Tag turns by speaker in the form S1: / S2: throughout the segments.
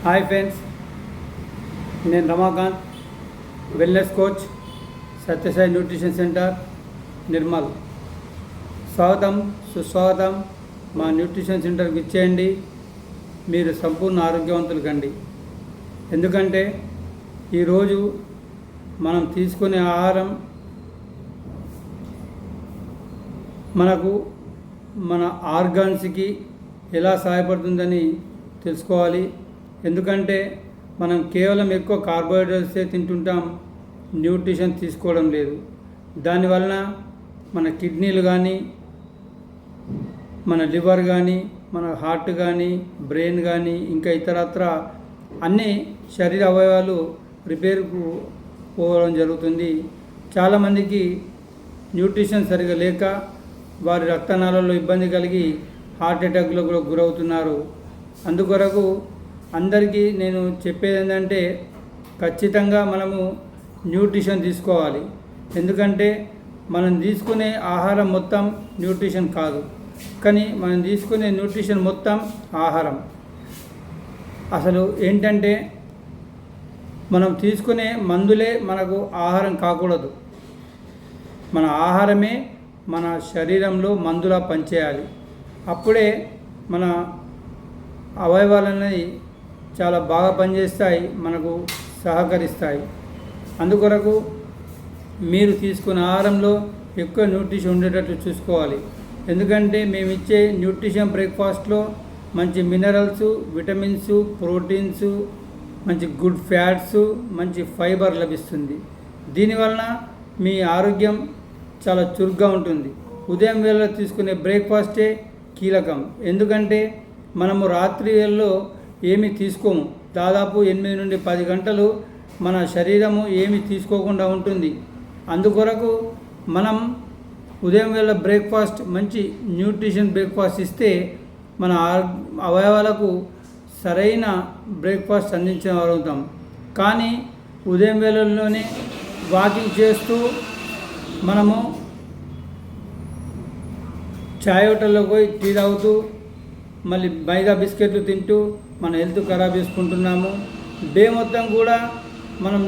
S1: Hi friends, నేను Ramakant, wellness coach, Satyasai nutrition center, Nirmal. స్వాగతం, సుస్వాగతం. మా న్యూట్రిషన్ సెంటర్కి ఇచ్చేయండి. మీరు సంపూర్ణ ఆరోగ్యవంతులు కండి. ఎందుకంటే ఈరోజు మనం తీసుకునే ఆహారం మనకు మన ఆర్గాన్స్కి ఎలా సహాయపడుతుందని తెలుసుకోవాలి. ఎందుకంటే మనం కేవలం ఎక్కువ కార్బోహైడ్రేట్సే తింటుంటాం, న్యూట్రిషన్ తీసుకోవడం లేదు. దానివలన మన కిడ్నీలు కానీ, మన లివర్ కానీ, మన హార్ట్ కానీ, బ్రెయిన్ కానీ, ఇంకా ఇతరత్ర అన్ని శరీర అవయవాలు రిపేర్కు పోవడం జరుగుతుంది. చాలామందికి న్యూట్రిషన్ సరిగా లేక వారి రక్తనాళాల్లో ఇబ్బంది కలిగి హార్ట్ అటాక్లో కూడా గురవుతున్నారు. అందుకొరకు అందరికీ నేను చెప్పేది ఏంటంటే ఖచ్చితంగా మనము న్యూట్రిషన్ తీసుకోవాలి. ఎందుకంటే మనం తీసుకునే ఆహారం మొత్తం న్యూట్రిషన్ కాదు, కానీ మనం తీసుకునే న్యూట్రిషన్ మొత్తం ఆహారం. అసలు ఏంటంటే మనం తీసుకునే మందులే మనకు ఆహారం కాకూడదు. మన ఆహారమే మన శరీరంలో మందులా పనిచేయాలి. అప్పుడే మన అవయవాలనేవి చాలా బాగా పనిచేస్తాయి, మనకు సహకరిస్తాయి. అందుకొరకు మీరు తీసుకున్న ఆహారంలో ఎక్కువ న్యూట్రిషన్ ఉండేటట్లు చూసుకోవాలి. ఎందుకంటే మేము ఇచ్చే న్యూట్రిషన్ బ్రేక్ఫాస్ట్లో మంచి మినరల్స్, విటమిన్స్, ప్రోటీన్స్, మంచి గుడ్ ఫ్యాట్స్, మంచి ఫైబర్ లభిస్తుంది. దీనివలన మీ ఆరోగ్యం చాలా చురుగ్గా ఉంటుంది. ఉదయం వేళలో తీసుకునే బ్రేక్ఫాస్టే కీలకం. ఎందుకంటే మనము రాత్రి వేళలో ఏమీ తీసుకోము. దాదాపు 8 నుండి 10 గంటలు మన శరీరము ఏమీ తీసుకోకుండా ఉంటుంది. అందుకొరకు మనం ఉదయం వేళ బ్రేక్ఫాస్ట్ మంచి న్యూట్రిషన్ బ్రేక్ఫాస్ట్ ఇస్తే మన అవయవాలకు సరైన బ్రేక్ఫాస్ట్ అందించగలుగుతాం. కానీ ఉదయం వేళల్లోనే వాకింగ్ చేస్తూ మనము చాయ్ హోటల్లో పోయి టీ తాగుతూ మళ్ళీ మైదా బిస్కెట్లు తింటూ మన హెల్త్ ఖరాబ్ చేసుకుంటున్నాము. డే మొత్తం కూడా మనం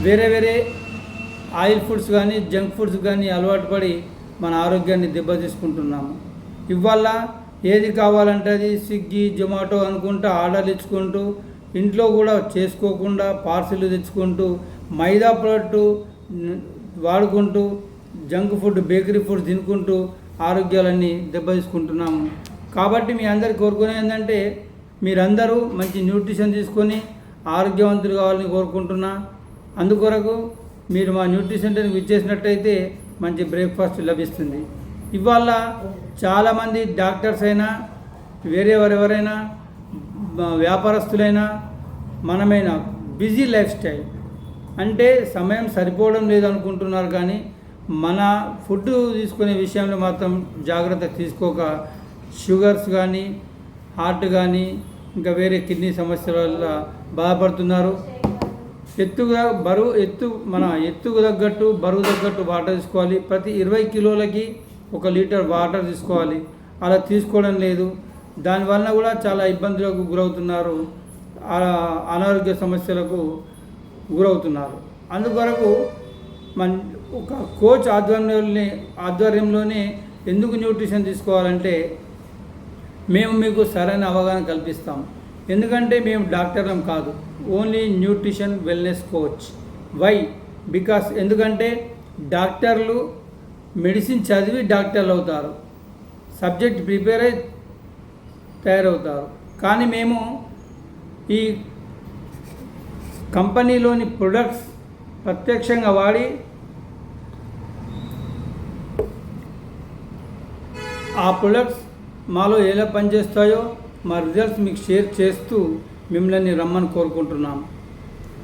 S1: వేరే వేరే ఆయిల్ ఫుడ్స్ కానీ, జంక్ ఫుడ్స్ కానీ అలవాటు పడి మన ఆరోగ్యాన్ని దెబ్బతీసుకుంటున్నాము. ఇవాళ ఏది కావాలంటే అది స్విగ్గీ, జొమాటో అనుకుంటూ ఆర్డర్లు ఇచ్చుకుంటూ, ఇంట్లో కూడా చేసుకోకుండా పార్సిల్ తెచ్చుకుంటూ, మైదా ప్రోడక్టు వాడుకుంటూ, జంక్ ఫుడ్, బేకరీ ఫుడ్ తినుకుంటూ ఆరోగ్యాలన్నీ దెబ్బతీసుకుంటున్నాము. కాబట్టి మీ అందరికి కోరుకునేది ఏంటంటే మీరందరూ మంచి న్యూట్రిషన్ తీసుకొని ఆరోగ్యవంతులు కావాలని కోరుకుంటున్నా. అందుకొరకు మీరు మా న్యూట్రిషన్ సెంటర్కి విచ్చేసినట్టయితే మంచి బ్రేక్ఫాస్ట్ లభిస్తుంది. ఇవాళ చాలామంది డాక్టర్స్ అయినా, ఎవరైనా వ్యాపారస్తులైనా, మనమైనా బిజీ లైఫ్ స్టైల్ అంటే సమయం సరిపోవడం లేదనుకుంటున్నారు. కానీ మన ఫుడ్ తీసుకునే విషయంలో మాత్రం జాగ్రత్త తీసుకోక షుగర్స్ కానీ, హార్ట్ కానీ, ఇంకా వేరే కిడ్నీ సమస్యల వల్ల బాధపడుతున్నారు. మన ఎత్తుకు తగ్గట్టు, బరువు తగ్గట్టు వాటర్ తీసుకోవాలి. ప్రతి 20 కిలోలకి 1 లీటర్ వాటర్ తీసుకోవాలి. అలా తీసుకోవడం లేదు. దానివల్ల కూడా చాలా ఇబ్బందులకు గురవుతున్నారు, అనారోగ్య సమస్యలకు గురవుతున్నారు. అందుకొరకు ఒక కోచ్ ఆధ్వర్యంలోనే ఎందుకు న్యూట్రిషన్ తీసుకోవాలంటే మేము మీకు సరైన అవగాహన కల్పిస్తాం. ఎందుకంటే మేము డాక్టర్లం కాదు, only nutrition wellness coach. Why? Because ఎందుకంటే డాక్టర్లు మెడిసిన్ చదివి డాక్టర్లు అవుతారు, సబ్జెక్ట్ ప్రిపేర్ అయి తయారవుతారు. కానీ మేము ఈ కంపెనీలోని ప్రొడక్ట్స్ ప్రత్యక్షంగా వాడి ఆ ప్రొడక్ట్స్ మాలో ఎలా పనిచేస్తాయో మా రిజల్ట్స్ మీకు షేర్ చేస్తూ మిమ్మల్ని రమ్మని కోరుకుంటున్నాం.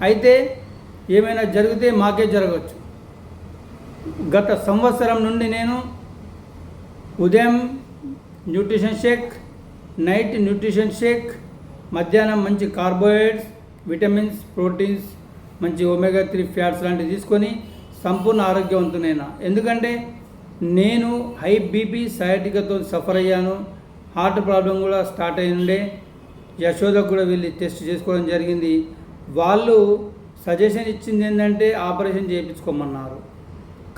S1: అయితే ఏమైనా జరిగితే మాకే జరగవచ్చు. గత సంవత్సరం నుండి నేను ఉదయం nutrition shake, night nutrition shake, మధ్యాహ్నం మంచి కార్బోహైడ్రేట్స్, విటమిన్స్, ప్రోటీన్స్, మంచి ఒమేగా 3 ఫ్యాట్స్ లాంటివి తీసుకొని సంపూర్ణ ఆరోగ్యవంతునైనా. ఎందుకంటే నేను హై బీపీ, సయాటికాతో సఫర్ అయ్యాను. హార్ట్ ప్రాబ్లం కూడా స్టార్ట్ అయి ఉండే. యశోదకు కూడా వెళ్ళి టెస్ట్ చేసుకోవడం జరిగింది. వాళ్ళు సజెషన్ ఇచ్చింది ఏంటంటే ఆపరేషన్ చేయించుకోమన్నారు.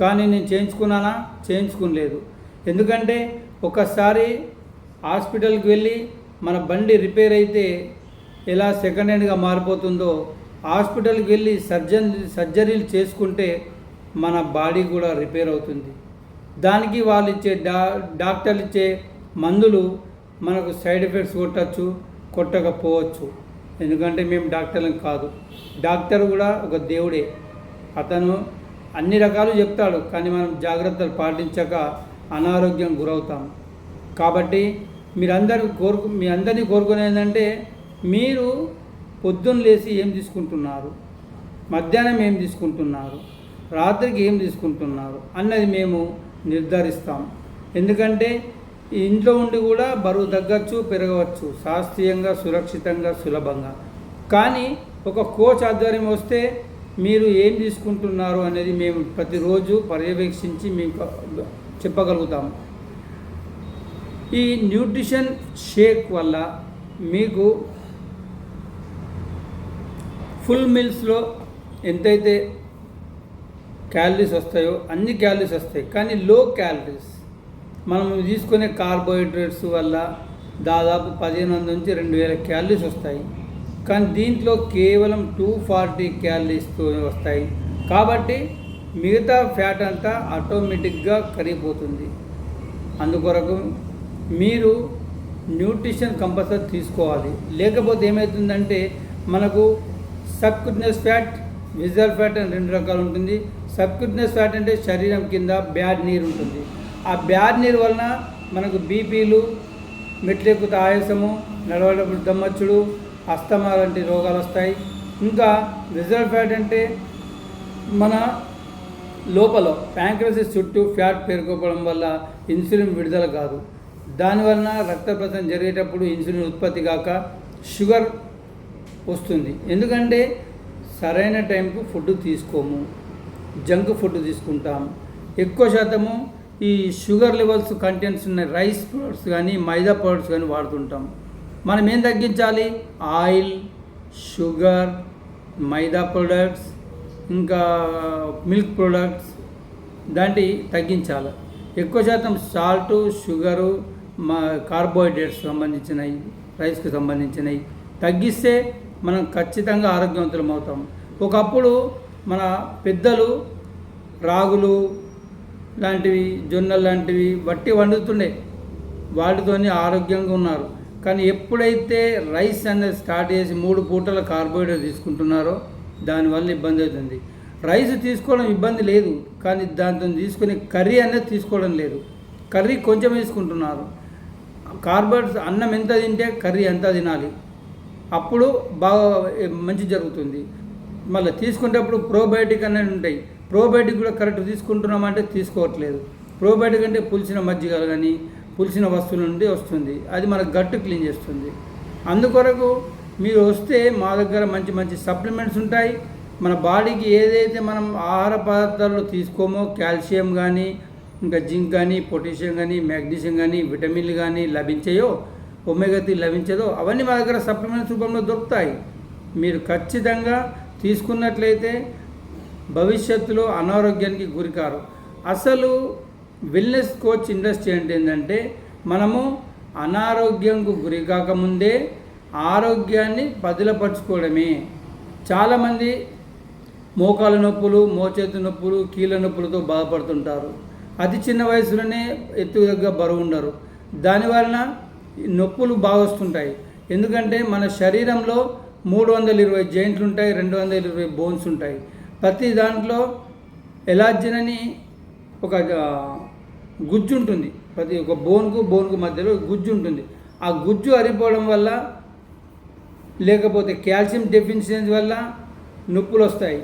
S1: కానీ నేను చేయించుకున్నానా? చేయించుకోలేదు. ఎందుకంటే ఒకసారి హాస్పిటల్కి వెళ్ళి మన బండి రిపేర్ అయితే ఎలా సెకండ్ హ్యాండ్గా మారిపోతుందో, హాస్పిటల్కి వెళ్ళి సర్జరీలు చేసుకుంటే మన బాడీ కూడా రిపేర్ అవుతుంది. దానికి వాళ్ళు ఇచ్చే డాక్టర్లు ఇచ్చే మందులు మనకు సైడ్ ఎఫెక్ట్స్ కొట్టకపోవచ్చు. ఎందుకంటే మేము డాక్టర్లం కాదు. డాక్టర్ కూడా ఒక దేవుడే. అతను అన్ని రకాలు చెప్తాడు, కానీ మనం జాగ్రత్తలు పాటించక అనారోగ్యం గురవుతాం. కాబట్టి మీ అందరినీ కోరుకునేది ఏంటంటే, మీరు పొద్దున్న లేచి ఏం తీసుకుంటున్నారు, మధ్యాహ్నం ఏం తీసుకుంటున్నారు, రాత్రికి ఏం తీసుకుంటున్నారు అన్నది మేము నిర్ధారిస్తాం. ఎందుకంటే ఇంట్లో ఉండి కూడా బరువు తగ్గచ్చు, పెరగవచ్చు, శాస్త్రీయంగా, సురక్షితంగా, సులభంగా. కానీ ఒక కోచ్ ఆధ్వర్యం వస్తే మీరు ఏం తీసుకుంటున్నారు అనేది మేము ప్రతిరోజు పర్యవేక్షించి మీకు చెప్పగలుగుతాము. ఈ న్యూట్రిషన్ షేక్ వల్ల మీకు ఫుల్ మీల్స్లో ఎంతైతే క్యాలరీస్ వస్తాయో అన్ని క్యాలరీస్ వస్తాయి, కానీ లో క్యాలరీస్ మనం తీసుకునే కార్బోహైడ్రేట్స్ వల్ల దాదాపు 1500 నుంచి 2000 క్యాలరీస్ వస్తాయి. కానీ దీంట్లో కేవలం 240 క్యాలరీస్తో వస్తాయి. కాబట్టి మిగతా ఫ్యాట్ అంతా ఆటోమేటిక్గా కరిగిపోతుంది. అందుకొరకు మీరు న్యూట్రిషన్ కంపల్సరీ తీసుకోవాలి. లేకపోతే ఏమవుతుందంటే మనకు సబ్క్యూటనస్ ఫ్యాట్, విజరల్ ఫ్యాట్ అని 2 రకాలు ఉంటుంది. సబ్క్యూటనస్ ఫ్యాట్ అంటే శరీరం కింద బ్యాడ్ నీరు ఉంటుంది. ఆ బ్యాడ్ నీరు వలన మనకు బీపీలు, మెట్లెక్కుత ఆయాసము, నడవడప్పుడు దమ్మచ్చుడు, అస్తమా లాంటి రోగాలు వస్తాయి. ఇంకా విజరల్ ఫ్యాట్ అంటే మన లోపల ప్యాంక్రసిస్ చుట్టూ ఫ్యాట్ పేరుకోవడం వల్ల ఇన్సులిన్ విడుదల కాదు. దానివలన రక్త ప్రసరణ జరిగేటప్పుడు ఇన్సులిన్ ఉత్పత్తి కాక షుగర్ వస్తుంది. ఎందుకంటే సరైన టైంకు ఫుడ్ తీసుకోము, జంక్ ఫుడ్ తీసుకుంటాం. ఎక్కువ శాతము ఈ షుగర్ లెవెల్స్ కంటెంట్స్ ఉన్న రైస్ ప్రొడక్ట్స్ కానీ మైదా ప్రొడక్ట్స్ కానీ వాడుతుంటాం. మనం ఏం తగ్గించాలి? ఆయిల్, షుగర్, మైదా ప్రొడక్ట్స్, ఇంకా మిల్క్ ప్రొడక్ట్స్ దాంటి తగ్గించాలి. ఎక్కువ శాతం సాల్టు, షుగరు, కార్బోహైడ్రేట్స్ సంబంధించినవి, రైస్కి సంబంధించినవి తగ్గిస్తే మనం ఖచ్చితంగా ఆరోగ్యవంతులం అవుతాం. ఒకప్పుడు మన పెద్దలు రాగులు లాంటివి, జొన్నలు లాంటివి వట్టి వండుతుండే, వాటితోనే ఆరోగ్యంగా ఉన్నారు. కానీ ఎప్పుడైతే రైస్ అనేది స్టార్ట్ చేసి 3 పూటల కార్బోహైడ్రేట్ తీసుకుంటున్నారో దానివల్ల ఇబ్బంది అవుతుంది. రైస్ తీసుకోవడం ఇబ్బంది లేదు, కానీ దాంతో తీసుకునే కర్రీ అనేది తీసుకోవడం లేదు. కర్రీ కొంచెం వేసుకుంటున్నారు. కార్బోహైడ్రేట్స్ అన్నం ఎంత తింటే కర్రీ ఎంత తినాలి, అప్పుడు బాగా మంచి జరుగుతుంది. మళ్ళీ తీసుకునేటప్పుడు ప్రోబయోటిక్ అనేది ఉంటాయి. ప్రోబయోటిక్ కూడా కరెక్ట్ తీసుకుంటున్నామంటే తీసుకోవట్లేదు. ప్రోబయోటిక్ అంటే పులిసిన మజ్జిగ కానీ పులిసిన వస్తువుల నుండి వస్తుంది, అది మన గట్టు క్లీన్ చేస్తుంది. అందుకొరకు మీరు వస్తే మా దగ్గర మంచి మంచి సప్లిమెంట్స్ ఉంటాయి. మన బాడీకి ఏదైతే మనం ఆహార పదార్థాల్లో తీసుకోమో, కాల్షియం కానీ, ఇంకా జింక్ కానీ, పొటాషియం కానీ, మ్యాగ్నీషియం కానీ, విటమిన్లు కానీ లభించాయో, ఒమేగా 3 లభించదో అవన్నీ మా దగ్గర సప్లిమెంట్స్ రూపంలో దొరుకుతాయి. మీరు ఖచ్చితంగా తీసుకున్నట్లయితే భవిష్యత్తులో అనారోగ్యానికి గురికారు. అసలు వెల్నెస్ కోచ్ ఇండస్ట్రీ అంటే ఏంటంటే, మనము అనారోగ్యంకు గురి కాకముందే ఆరోగ్యాన్ని పదిలపరచుకోవడమే. చాలామంది మోకాల నొప్పులు, మోచేతి నొప్పులు, కీళ్ళ నొప్పులతో బాధపడుతుంటారు. అతి చిన్న వయసులోనే ఎత్తుగా బరువు ఉండరు. దానివలన నొప్పులు బాగా వస్తుంటాయి. ఎందుకంటే మన శరీరంలో 320 జాయింట్లు ఉంటాయి, 220 బోన్స్ ఉంటాయి. ప్రతి దాంట్లో ఎలాజిన్ అని ఒక గుజ్జు ఉంటుంది. ప్రతి ఒక బోన్కు మధ్యలో గుజ్జు ఉంటుంది. ఆ గుజ్జు అరిపోవడం వల్ల, లేకపోతే కాల్షియం డెఫిషియన్సీ వల్ల నొప్పులు వస్తాయి.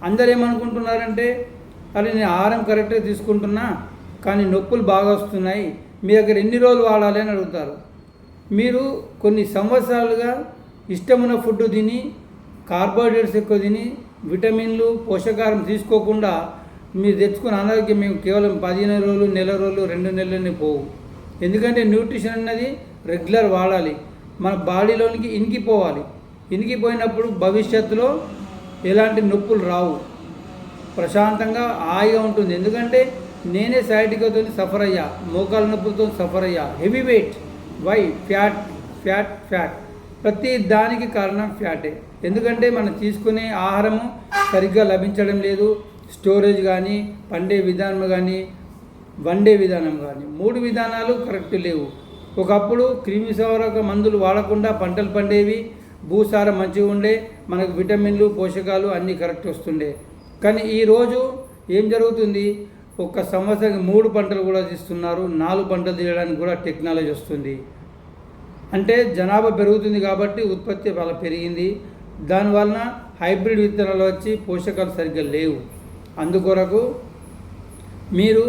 S1: అందరూ ఏమనుకుంటున్నారంటే, అరే నేను ఆహారం కరెక్ట్గా తీసుకుంటున్నా కానీ నొప్పులు బాగా వస్తున్నాయి, మీ దగ్గర ఎన్ని రోజులు వాడాలి అని అడుగుతారు. మీరు కొన్ని సంవత్సరాలుగా ఇష్టమైన ఫుడ్ తిని, కార్బోహైడ్రేట్స్ ఎక్కువ తిని, విటమిన్లు, పోషకాహారం తీసుకోకుండా మీరు తెచ్చుకున్న అనారోగ్యం మేము కేవలం 15 రోజులు, నెల రోజులు, 2 నెలలనే పోవు. ఎందుకంటే న్యూట్రిషన్ అన్నది రెగ్యులర్ వాడాలి. మన బాడీలోనికి ఇనికిపోవాలి. ఇనికిపోయినప్పుడు భవిష్యత్తులో ఎలాంటి నొప్పులు రావు, ప్రశాంతంగా హాయిగా ఉంటుంది. ఎందుకంటే నేనే సైటికాతో సఫర్ అయ్యా, మోకాళ్ళ నొప్పులతో సఫర్ అయ్యా. Heavy weight, why fat fat fat, ప్రతి దానికి కారణం ఫ్యాటే. ఎందుకంటే మనం తీసుకునే ఆహారము సరిగ్గా లభించడం లేదు, స్టోరేజ్ కానీ, పండే విధానం కానీ, వండే విధానం కానీ, 3 విధానాలు కరెక్ట్ లేవు. ఒకప్పుడు క్రిమిసంహారక మందులు వాడకుండా పంటలు పండేవి, భూసారం మంచిగా ఉండే, మనకు విటమిన్లు పోషకాలు అన్నీ కరెక్ట్ వస్తుండే. కానీ ఈరోజు ఏం జరుగుతుంది, ఒక సంవత్సరానికి 3 పంటలు కూడా తీస్తున్నారు, 4 పంటలు తీయడానికి కూడా టెక్నాలజీ వస్తుంది. అంటే జనాభా పెరుగుతుంది కాబట్టి ఉత్పత్తి చాలా పెరిగింది, దానివలన హైబ్రిడ్ విత్తనాలు వచ్చి పోషకాలు సరిగ్గా లేవు. అందుకొరకు మీరు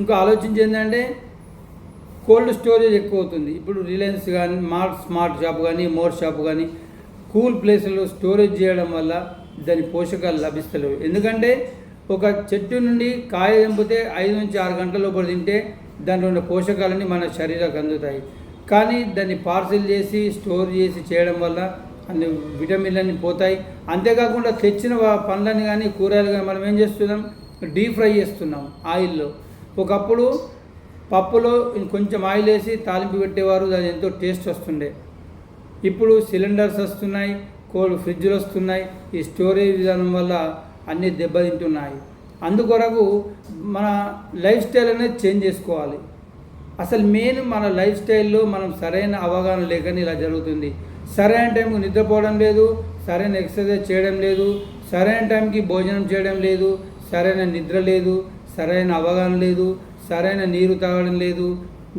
S1: ఇంకా ఆలోచించేది ఏంటంటే కోల్డ్ స్టోరేజ్ ఎక్కువ అవుతుంది. ఇప్పుడు రిలయన్స్ కానీ, స్మార్ట్ షాప్ కానీ, మోర్ షాప్ కానీ, కూల్ ప్లేస్లో స్టోరేజ్ చేయడం వల్ల దాని పోషకాలు లభిస్తలేవు. ఎందుకంటే ఒక చెట్టు నుండి కాయ తెంపితే 5 నుంచి 6 గంటల లోపల తింటే దాంట్లో ఉన్న పోషకాలన్నీ మన శరీరానికి అందుతాయి. కానీ దాన్ని పార్సిల్ చేసి స్టోర్ చేసి చేయడం వల్ల అన్ని విటమిన్లన్నీ పోతాయి. అంతేకాకుండా తెచ్చిన పండ్లని కానీ కూరగాయలు కానీ మనం ఏం చేస్తున్నాం, డీప్ ఫ్రై చేస్తున్నాం ఆయిల్లో. ఒకప్పుడు పప్పులో కొంచెం ఆయిల్ వేసి తాలింపు పెట్టేవారు, దాని ఎంతో టేస్ట్ వస్తుండే. ఇప్పుడు సిలిండర్స్ వస్తున్నాయి, కోల్డ్ ఫ్రిడ్జ్లు వస్తున్నాయి. ఈ స్టోరేజ్ విధానం వల్ల అన్నీ దెబ్బతింటున్నాయి. అందుకొరకు మన లైఫ్ స్టైల్ అనేది చేంజ్ చేసుకోవాలి. అసలు మెయిన్ మన లైఫ్ స్టైల్లో మనం సరైన అవగాహన లేకని ఇలా జరుగుతుంది. సరైన టైంకి నిద్రపోవడం లేదు, సరైన ఎక్సర్సైజ్ చేయడం లేదు, సరైన టైంకి భోజనం చేయడం లేదు, సరైన నిద్ర లేదు, సరైన అవగాహన లేదు, సరైన నీరు తాగడం లేదు.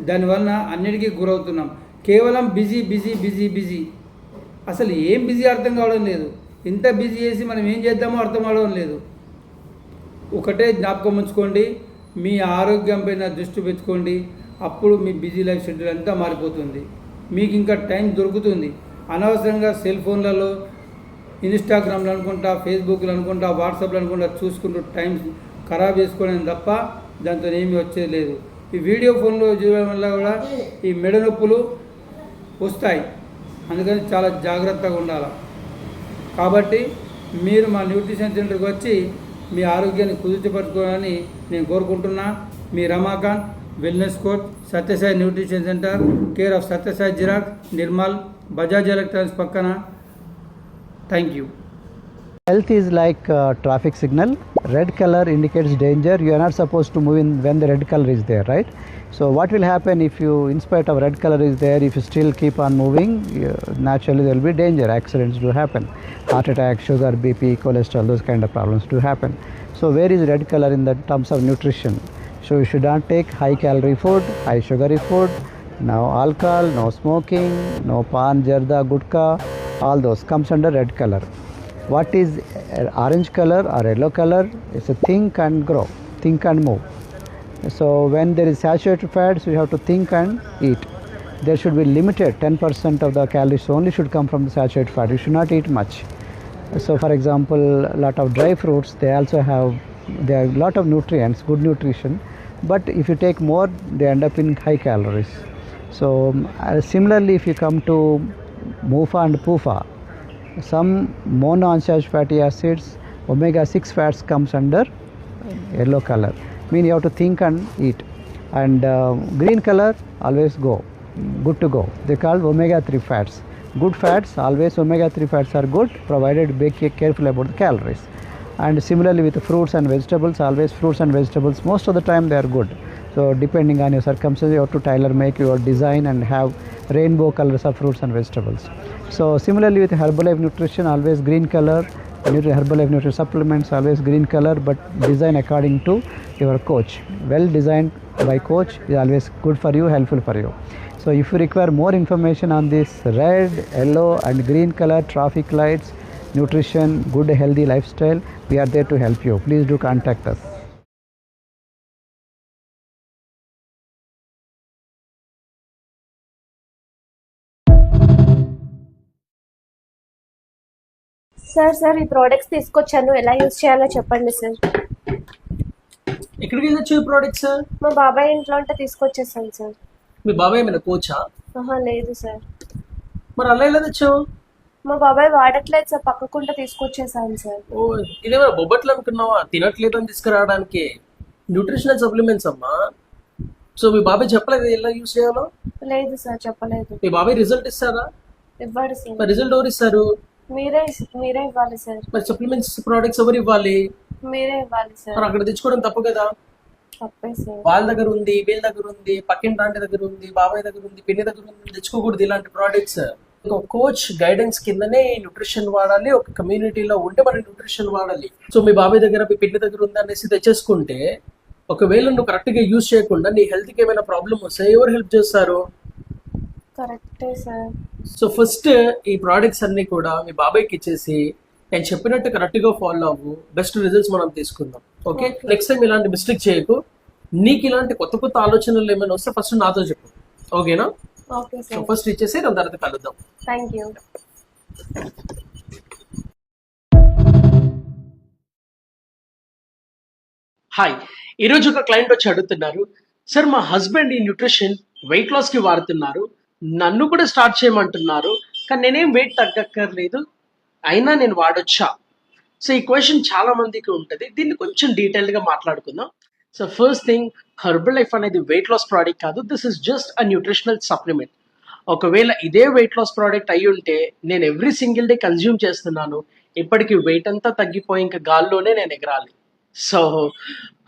S1: దానివల్ల అన్నిటికీ గురవుతున్నాం. కేవలం బిజీ బిజీ బిజీ బిజీ, అసలు ఏం బిజీ అర్థం కావడం లేదు. ఇంత బిజీ చేసి మనం ఏం చేద్దామో అర్థం అవడం లేదు. ఒకటే జ్ఞాపకం ఉంచుకోండి, మీ ఆరోగ్యం పైన దృష్టి పెట్టుకోండి. అప్పుడు మీ బిజీ లైఫ్ షెడ్యూల్ అంతా మారిపోతుంది, మీకు ఇంకా టైం దొరుకుతుంది. అనవసరంగా సెల్ ఫోన్లలో, ఇన్స్టాగ్రామ్లు అనుకుంటా, ఫేస్బుక్లు అనుకుంటా, వాట్సాప్లు అనుకుంటా చూసుకుంటూ టైం ఖరాబ్ చేసుకోవడం తప్ప దాంతో ఏమీ వచ్చేది లేదు. ఈ వీడియో ఫోన్లో చూడడం వల్ల కూడా ఈ మెడ నొప్పులు వస్తాయి. అందుకని చాలా జాగ్రత్తగా ఉండాలి. కాబట్టి మీరు మా న్యూట్రిషన్ సెంటర్కి వచ్చి మీ ఆరోగ్యాన్ని కుదుర్చపరచుకోవాలని నేను కోరుకుంటున్నా. మీ Ramakant, wellness coach, Satyasai nutrition centre, care of Satyasai xerox, Nirmal, Bajaj electronics పక్కన. Thank you.
S2: Health is like a traffic signal. Red color indicates danger. You are not supposed to move in when the red color is there, right? So what will happen if you, in spite of red color is there, if you still keep on moving, naturally there will be danger. Accidents do happen. Heart attack, sugar, BP, cholesterol, those kind of problems do happen. So where is red color in the terms of nutrition? So you should not take high calorie food, high sugary food, no alcohol, no smoking, no pan, jarda, gutka, all those comes under red color. What is orange color or yellow color? It's a think and grow, think and move. So when there is saturated fats, you have to think and eat. There should be limited 10% of the calories only should come from the saturated fat. You should not eat much. So for example, a lot of dry fruits, they also have a lot of nutrients, good nutrition, but if you take more, they end up in high calories. So similarly, if you come to MUFA and PUFA, some monounsaturated fatty acids, omega-6 fats comes under yellow color. Mean you have to think and eat. And green color, always go, good to go. They called omega-3 fats. Good fats, always omega-3 fats are good, provided be careful about the calories. And similarly with the fruits and vegetables, always fruits and vegetables, most of the time they are good. So depending on your circumstances, you have to tailor make your design and have rainbow colors of fruits and vegetables. So similarly with Herbalife nutrition, always green color. Herbalife nutrition supplements, always green color, but design according to your coach. Well designed by coach is always good for you, helpful for you. So if you require more information on this red, yellow and green color traffic lights, nutrition, good healthy lifestyle, we are there to help you. Please do contact us.
S3: Sir ఈ products తీసుకొచ్చాను, ఎలా use చేయాలో చెప్పండి sir.
S4: ఎక్కడికి వెళ్ళొచ్చు ఈ products?
S3: మా బాబాయ్ ఇంట్లో ఉంటే తీసుకొచ్చేసాను సార్.
S4: మీ బాబాయ్ ఏమైనా కోచా?
S3: లేదు సార్.
S4: మరి అలా ఎలా తెచ్చావు?
S3: మా బాబాయ్ వాడట్లేదు సార్, పక్కకుంటే తీసుకొచ్చేసాను సార్.
S4: ఓ, ఇదేమైనా బొబ్బట్లు అనుకున్నావా? తినట్లేదు అని తీసుకురావడానికి. న్యూట్రిషనల్ సప్లిమెంట్స్ అమ్మా. సో మీ బాబాయ్ చెప్పలేదు ఎలా యూజ్ చేయాలో?
S3: లేదు సార్, చెప్పలేదు.
S4: మీ బాబాయ్ రిజల్ట్ ఇస్తారా?
S3: ఇవ్వడు సార్.
S4: మరి రిజల్ట్ ఎవరు ఇస్తారు?
S3: మీరే మీరే ఇవ్వాలి సార్.
S4: మరి సప్లిమెంట్స్ ప్రోడక్ట్స్ ఎవరు ఇవ్వాలి?
S3: మీరే ఇవ్వాలి సార్.
S4: మరి అక్కడ తెచ్చుకోవడం తప్పు కదా?
S3: తప్పే సార్.
S4: వాళ్ళ దగ్గర ఉంది, వీళ్ళ దగ్గర ఉంది, పక్కింటి ఆంటీ దగ్గర ఉంది, బాబాయ్ దగ్గర ఉంది, పిన్ని దగ్గర ఉంది, తెచ్చుకోకూడదు ఇలాంటి ప్రోడక్ట్స్. ఒక కోచ్ గైడెన్స్ కిందనే న్యూట్రిషన్ వాడాలి, ఒక కమ్యూనిటీలో ఉంటే మనం న్యూట్రిషన్ వాడాలి. సో మీ బాబాయ్ దగ్గర మీ పిన్ని దగ్గర ఉంది అనేసి తెచ్చేసుకుంటే ఒకవేళ నువ్వు కరెక్ట్ గా యూజ్ చేయకుండా నీ హెల్త్ కి ఏమైనా ప్రాబ్లం వస్తే ఎవరు హెల్ప్ చేస్తారు?
S3: కరెక్టే సార్.
S4: సో ఫస్ట్ ఈ ప్రోడక్ట్స్ అన్ని కూడా మీ బాబాయ్కి ఇచ్చేసి నేను చెప్పినట్టు కరెక్ట్ గా ఫాలో అవ్వు, బెస్ట్ రిజల్ట్స్ మనం తీసుకుందాం. ఓకే, నెక్స్ట్ టైం ఇలాంటి మిస్టేక్ చేయకు. నీకు ఇలాంటి కొత్త కొత్త ఆలోచనలు ఏమైనా వస్తే ఫస్ట్ నాతో చెప్పు, ఓకేనా?
S3: Okay sir.
S4: ఫస్ట్ ఇచ్చేసి దాని తర్వాత కలుద్దాం.
S3: Thank you.
S4: హాయ్, ఈరోజు ఒక క్లయింట్ వచ్చి అడుగుతున్నారు, సార్ మా హస్బెండ్ ఈ న్యూట్రిషన్ వెయిట్ లాస్ కి వాడుతున్నారు, నన్ను కూడా స్టార్ట్ చేయమంటున్నారు, కానీ నేనేం వెయిట్ తగ్గక్కర్లేదు, అయినా నేను వాడొచ్చా? సో ఈ క్వశ్చన్ చాలా మందికి ఉంటుంది. దీన్ని కొంచెం డీటెయిల్ గా మాట్లాడుకుందాం. So first thing, herbal life అనేది వెయిట్ లాస్ ప్రోడక్ట్ కాదు, this is just a nutritional supplement. ఒకవేళ ఇదే వెయిట్ లాస్ ప్రోడక్ట్ అయి ఉంటే నేను ఎవ్రీ సింగిల్ డే కన్జ్యూమ్ చేస్తున్నాను, ఇప్పటికి వెయిట్ అంతా తగ్గిపోయి ఇంకా గాల్లోనే నేను ఎగరాలి. So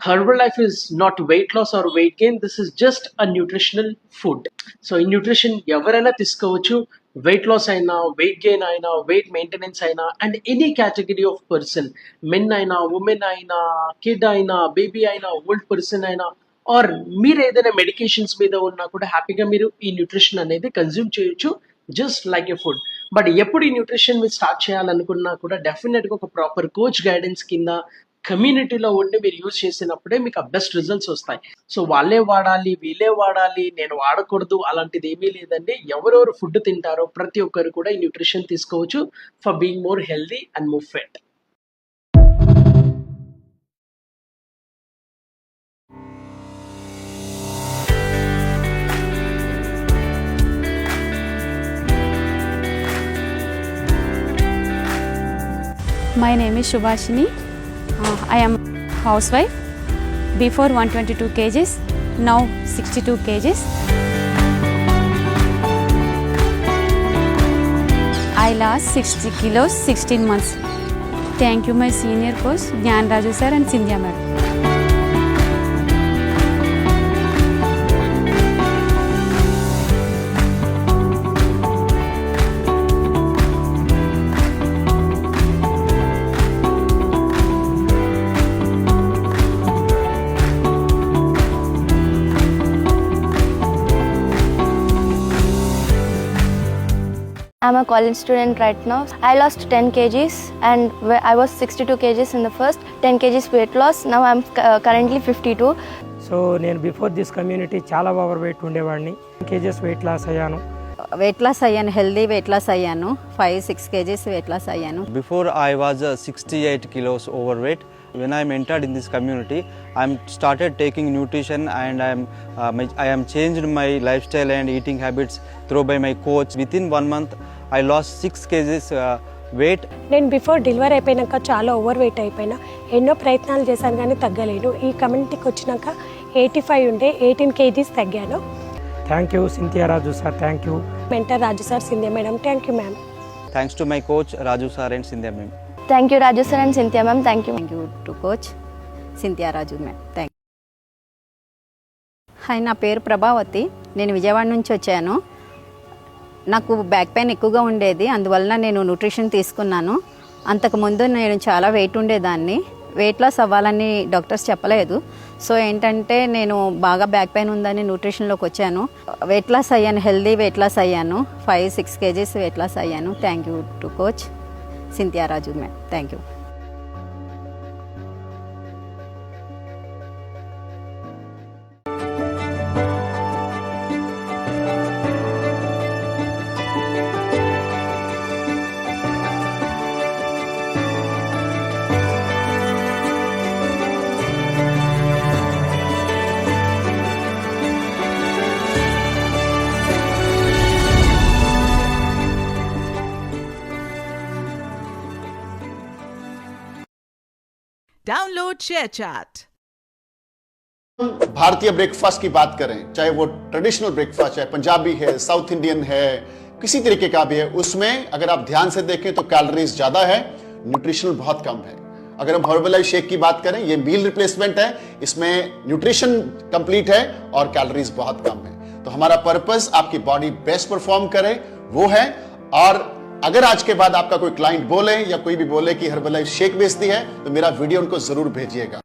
S4: Herbalife is not weight loss or weight gain, this is just a nutritional food. So ఈ న్యూట్రిషన్ ఎవరైనా తీసుకోవచ్చు, వెయిట్ లాస్ అయినా, వెయిట్ గెయిన్ అయినా, వెయిట్ మెయింటెనెన్స్ అయినా, and any category of person, men అయినా, ఉమెన్ అయినా, kid అయినా, baby అయినా, ఓల్డ్ పర్సన్ అయినా, ఆర్ మీరు ఏదైనా మెడికేషన్స్ మీద ఉన్నా కూడా హ్యాపీగా మీరు ఈ న్యూట్రిషన్ అనేది కన్జ్యూమ్ చేయొచ్చు, just like a food. But ఎప్పుడు ఈ న్యూట్రిషన్ మీరు స్టార్ట్ చేయాలనుకున్నా కూడా డెఫినెట్గా ఒక ప్రాపర్ కోచ్ గైడెన్స్ కింద కమ్యూనిటీలో ఉండి మీరు యూజ్ చేసినప్పుడే మీకు ఆ బెస్ట్ రిజల్ట్స్ వస్తాయి. సో వాళ్ళే వాడాలి, వీళ్ళే వాడాలి, నేను వాడకూడదు అలాంటిది ఏమీ లేదండి. ఎవరెవరు ఫుడ్ తింటారో ప్రతి ఒక్కరు కూడా ఈ న్యూట్రిషన్ తీసుకోవచ్చు for being more healthy and more fit.
S5: My name is Shubhashini. I am housewife. Before 122 kgs, now 62 kgs. I lost 60 kilos 16 months. Thank you my senior coach Gyan Raju sir and Cynthia madam.
S6: I'm a college student right now. I lost 10 kgs and I was 62 kgs in the first, 10 kgs weight loss. Now I'm currently 52.
S7: So నేను before this community చాలా over weight ఉండేవాడిని. Kgs wait loss అయ్యాను.
S8: Wait loss అయ్యాను, healthy weight loss అయ్యాను, 5-6 kgs weight loss అయ్యాను.
S9: Before I was 68 kilos overweight. When I am entered in this community, I am started taking nutrition and I am changed my lifestyle and eating habits through by my coach. Within 1 month, I lost 6 kgs weight.
S10: నేను before delivery అయిపోయినాక చాలా over weight అయిపోయినా, ఎన్నో ప్రయత్నాలు చేశాను కానీ తగ్గలేను. ఈ కమ్యూనిటీకి వచ్చినాక 85 ఉండే 18 kgs తగ్గాను.
S7: Thank you Cynthia Raju sir, thank you
S10: mentor Raju sir, Cynthia madam, thank you ma'am.
S9: Thanks to my coach Raju sir and Cynthia ma'am.
S6: Thank you Raju sir and Cynthia ma'am. Thank you.
S8: Thank you to coach Cynthia Raju ma'am. Thank you. Hi, నా పేరు ప్రభావతి. నేను విజయవాడ నుంచి వచ్చాను. నాకు back pain ఎక్కువగా ఉండేది, అందువలన నేను న్యూట్రిషన్ తీసుకున్నాను. అంతకుముందు నేను చాలా వెయిట్ ఉండేదాన్ని. వెయిట్ లాస్ అవ్వాలని డాక్టర్స్ చెప్పలేదు. సో ఏంటంటే నేను బాగా బ్యాక్ పెయిన్ ఉందని న్యూట్రిషన్లోకి వచ్చాను. వెయిట్ లాస్ అయ్యాను, హెల్దీ వెయిట్ లాస్ అయ్యాను, 5-6 kgs వెయిట్ లాస్ అయ్యాను. Thank you to coach Cynthia Raju ma'am. Thank you.
S11: Download ShareChat.
S12: भारतीय ब्रेकफास्ट की बात करें, चाहे वो ट्रेडिशनल ब्रेकफास्ट है, पंजाबी है, साउथ इंडियन है, किसी तरीके का भी है, उसमें अगर आप ध्यान से देखें तो कैलोरीज ज्यादा है, न्यूट्रिशनल बहुत कम है। अगर हम हर्बलाइफ शेक की बात करें, ये मील रिप्लेसमेंट है, इसमें न्यूट्रिशन कंप्लीट है और कैलोरीज बहुत कम है। तो हमारा पर्पस आपकी बॉडी बेस्ट परफॉर्म करे वो है। और अगर आज के बाद आपका कोई क्लाइंट बोले या कोई भी बोले कि हर्बलाइफ शेक बेचती है, तो मेरा वीडियो उनको जरूर भेजिएगा।